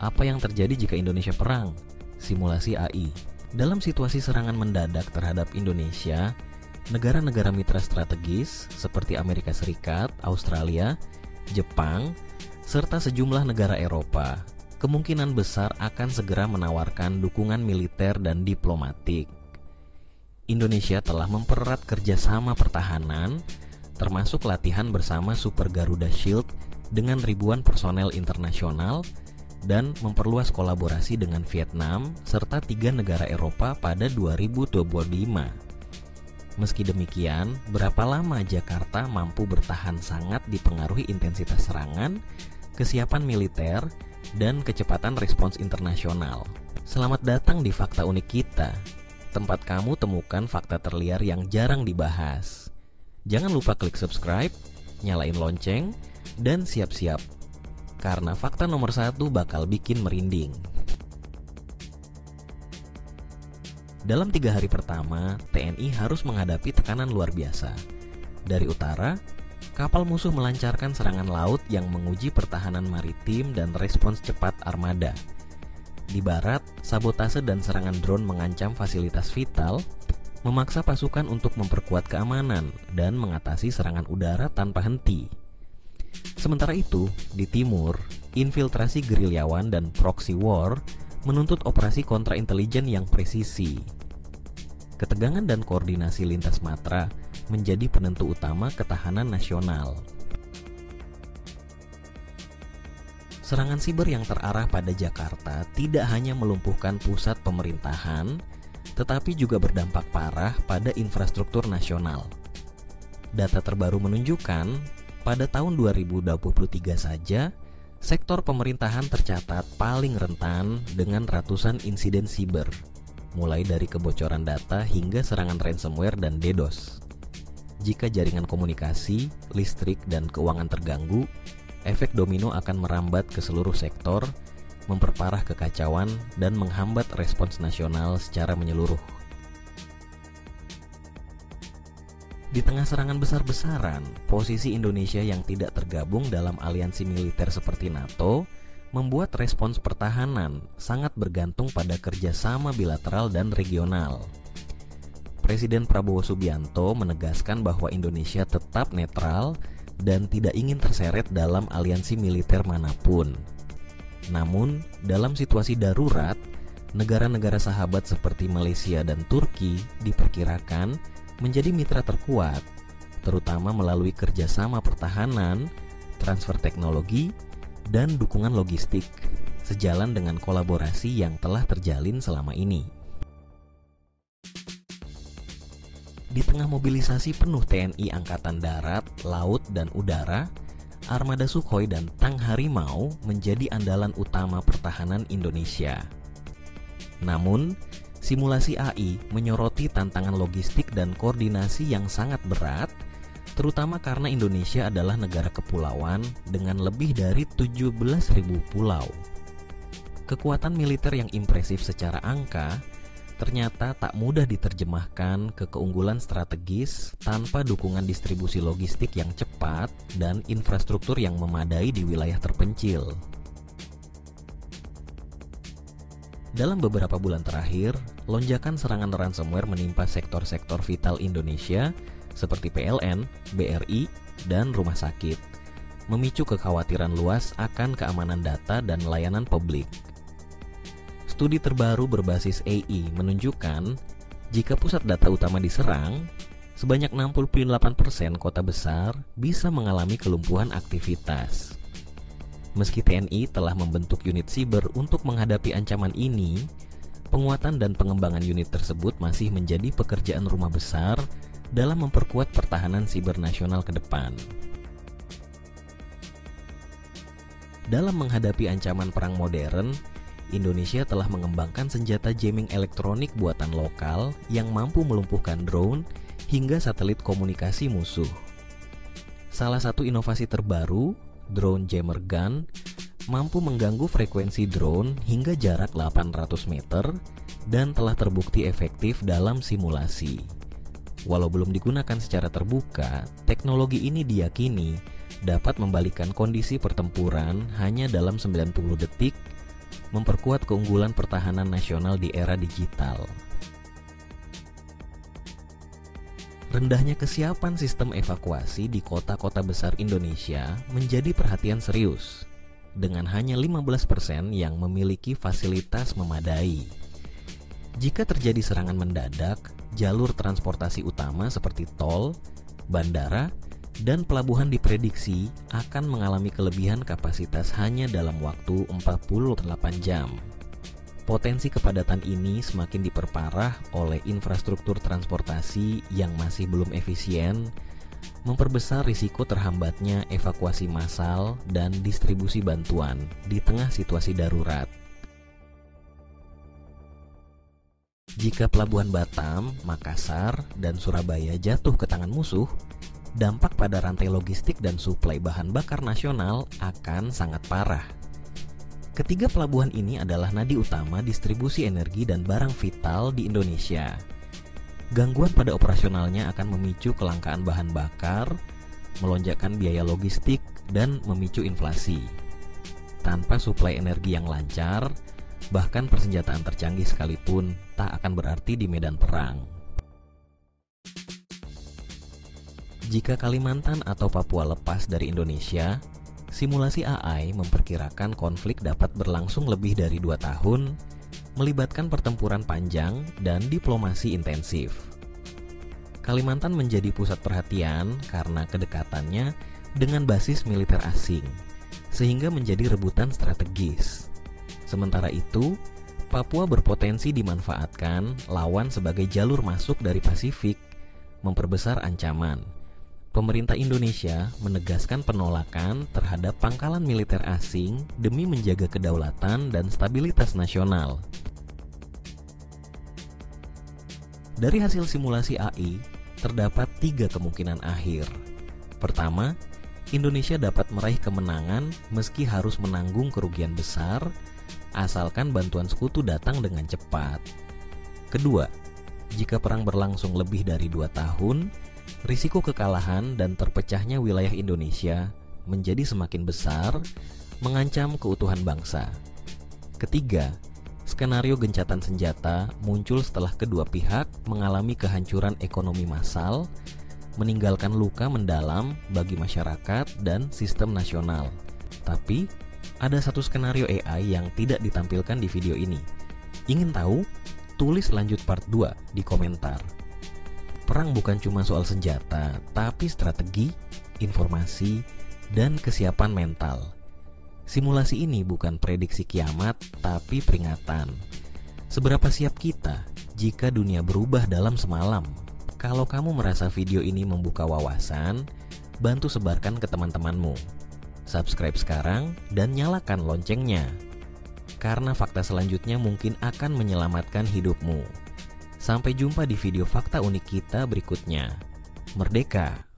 Apa yang terjadi jika Indonesia perang? Simulasi AI. Dalam situasi serangan mendadak terhadap Indonesia, negara-negara mitra strategis seperti Amerika Serikat, Australia, Jepang, serta sejumlah negara Eropa kemungkinan besar akan segera menawarkan dukungan militer dan diplomatik. Indonesia telah mempererat kerjasama pertahanan, termasuk latihan bersama Super Garuda Shield dengan ribuan personel internasional dan memperluas kolaborasi dengan Vietnam serta 3 negara Eropa pada 2025. Meski demikian, berapa lama Jakarta mampu bertahan sangat dipengaruhi intensitas serangan, kesiapan militer, dan kecepatan respons internasional. Selamat datang di Fakta Unik Kita, tempat kamu temukan fakta terliar yang jarang dibahas. Jangan lupa klik subscribe, nyalain lonceng, dan siap-siap, karena fakta nomor 1 bakal bikin merinding. Dalam 3 hari pertama, TNI harus menghadapi tekanan luar biasa. Dari utara, kapal musuh melancarkan serangan laut yang menguji pertahanan maritim dan respons cepat armada. Di barat, sabotase dan serangan drone mengancam fasilitas vital, memaksa pasukan untuk memperkuat keamanan dan mengatasi serangan udara tanpa henti. Sementara itu, di timur, infiltrasi gerilyawan dan proxy war menuntut operasi kontraintelijen yang presisi. Ketegangan dan koordinasi lintas matra menjadi penentu utama ketahanan nasional. Serangan siber yang terarah pada Jakarta tidak hanya melumpuhkan pusat pemerintahan, tetapi juga berdampak parah pada infrastruktur nasional. Data terbaru menunjukkan, pada tahun 2023 saja, sektor pemerintahan tercatat paling rentan dengan ratusan insiden siber, mulai dari kebocoran data hingga serangan ransomware dan DDoS. Jika jaringan komunikasi, listrik, dan keuangan terganggu, efek domino akan merambat ke seluruh sektor, memperparah kekacauan, dan menghambat respons nasional secara menyeluruh. Di tengah serangan besar-besaran, posisi Indonesia yang tidak tergabung dalam aliansi militer seperti NATO membuat respons pertahanan sangat bergantung pada kerjasama bilateral dan regional. Presiden Prabowo Subianto menegaskan bahwa Indonesia tetap netral dan tidak ingin terseret dalam aliansi militer manapun. Namun, dalam situasi darurat, negara-negara sahabat seperti Malaysia dan Turki diperkirakan menjadi mitra terkuat, terutama melalui kerjasama pertahanan, transfer teknologi, dan dukungan logistik, sejalan dengan kolaborasi yang telah terjalin selama ini. Di tengah mobilisasi penuh TNI Angkatan Darat, Laut, dan Udara, armada Sukhoi dan Tang Harimau menjadi andalan utama pertahanan Indonesia. Namun, simulasi AI menyoroti tantangan logistik dan koordinasi yang sangat berat, terutama karena Indonesia adalah negara kepulauan dengan lebih dari 17.000 pulau. Kekuatan militer yang impresif secara angka ternyata tak mudah diterjemahkan ke keunggulan strategis tanpa dukungan distribusi logistik yang cepat dan infrastruktur yang memadai di wilayah terpencil. Dalam beberapa bulan terakhir, lonjakan serangan ransomware menimpa sektor-sektor vital Indonesia seperti PLN, BRI, dan rumah sakit, memicu kekhawatiran luas akan keamanan data dan layanan publik. Studi terbaru berbasis AI menunjukkan jika pusat data utama diserang, sebanyak 68% kota besar bisa mengalami kelumpuhan aktivitas. Meski TNI telah membentuk unit siber untuk menghadapi ancaman ini, penguatan dan pengembangan unit tersebut masih menjadi pekerjaan rumah besar dalam memperkuat pertahanan siber nasional ke depan. Dalam menghadapi ancaman perang modern, Indonesia telah mengembangkan senjata jamming elektronik buatan lokal yang mampu melumpuhkan drone hingga satelit komunikasi musuh. Salah satu inovasi terbaru, Drone Jammer Gun, mampu mengganggu frekuensi drone hingga jarak 800 meter dan telah terbukti efektif dalam simulasi. Walau belum digunakan secara terbuka, teknologi ini diyakini dapat membalikkan kondisi pertempuran hanya dalam 90 detik memperkuat keunggulan pertahanan nasional di era digital. Rendahnya kesiapan sistem evakuasi di kota-kota besar Indonesia menjadi perhatian serius, dengan hanya 15% yang memiliki fasilitas memadai. Jika terjadi serangan mendadak, jalur transportasi utama seperti tol, bandara, dan pelabuhan diprediksi akan mengalami kelebihan kapasitas hanya dalam waktu 48 jam. Potensi kepadatan ini semakin diperparah oleh infrastruktur transportasi yang masih belum efisien, memperbesar risiko terhambatnya evakuasi massal dan distribusi bantuan di tengah situasi darurat. Jika pelabuhan Batam, Makassar, dan Surabaya jatuh ke tangan musuh, dampak pada rantai logistik dan suplai bahan bakar nasional akan sangat parah. Ketiga pelabuhan ini adalah nadi utama distribusi energi dan barang vital di Indonesia. Gangguan pada operasionalnya akan memicu kelangkaan bahan bakar, melonjakkan biaya logistik, dan memicu inflasi. Tanpa suplai energi yang lancar, bahkan persenjataan tercanggih sekalipun tak akan berarti di medan perang. Jika Kalimantan atau Papua lepas dari Indonesia, simulasi AI memperkirakan konflik dapat berlangsung lebih dari 2 tahun, melibatkan pertempuran panjang dan diplomasi intensif. Kalimantan menjadi pusat perhatian karena kedekatannya dengan basis militer asing, sehingga menjadi rebutan strategis. Sementara itu, Papua berpotensi dimanfaatkan lawan sebagai jalur masuk dari Pasifik, memperbesar ancaman. Pemerintah Indonesia menegaskan penolakan terhadap pangkalan militer asing demi menjaga kedaulatan dan stabilitas nasional. Dari hasil simulasi AI, terdapat 3 kemungkinan akhir. Pertama, Indonesia dapat meraih kemenangan meski harus menanggung kerugian besar, asalkan bantuan sekutu datang dengan cepat. Kedua, jika perang berlangsung lebih dari 2 tahun, risiko kekalahan dan terpecahnya wilayah Indonesia menjadi semakin besar, mengancam keutuhan bangsa. Ketiga, skenario gencatan senjata muncul setelah kedua pihak mengalami kehancuran ekonomi massal, meninggalkan luka mendalam bagi masyarakat dan sistem nasional. Tapi, ada satu skenario AI yang tidak ditampilkan di video ini. Ingin tahu? Tulis lanjut part 2 di komentar. Perang bukan cuma soal senjata, tapi strategi, informasi, dan kesiapan mental. Simulasi ini bukan prediksi kiamat, tapi peringatan. Seberapa siap kita jika dunia berubah dalam semalam? Kalau kamu merasa video ini membuka wawasan, bantu sebarkan ke teman-temanmu. Subscribe sekarang dan nyalakan loncengnya. Karena fakta selanjutnya mungkin akan menyelamatkan hidupmu. Sampai jumpa di video fakta unik kita berikutnya. Merdeka!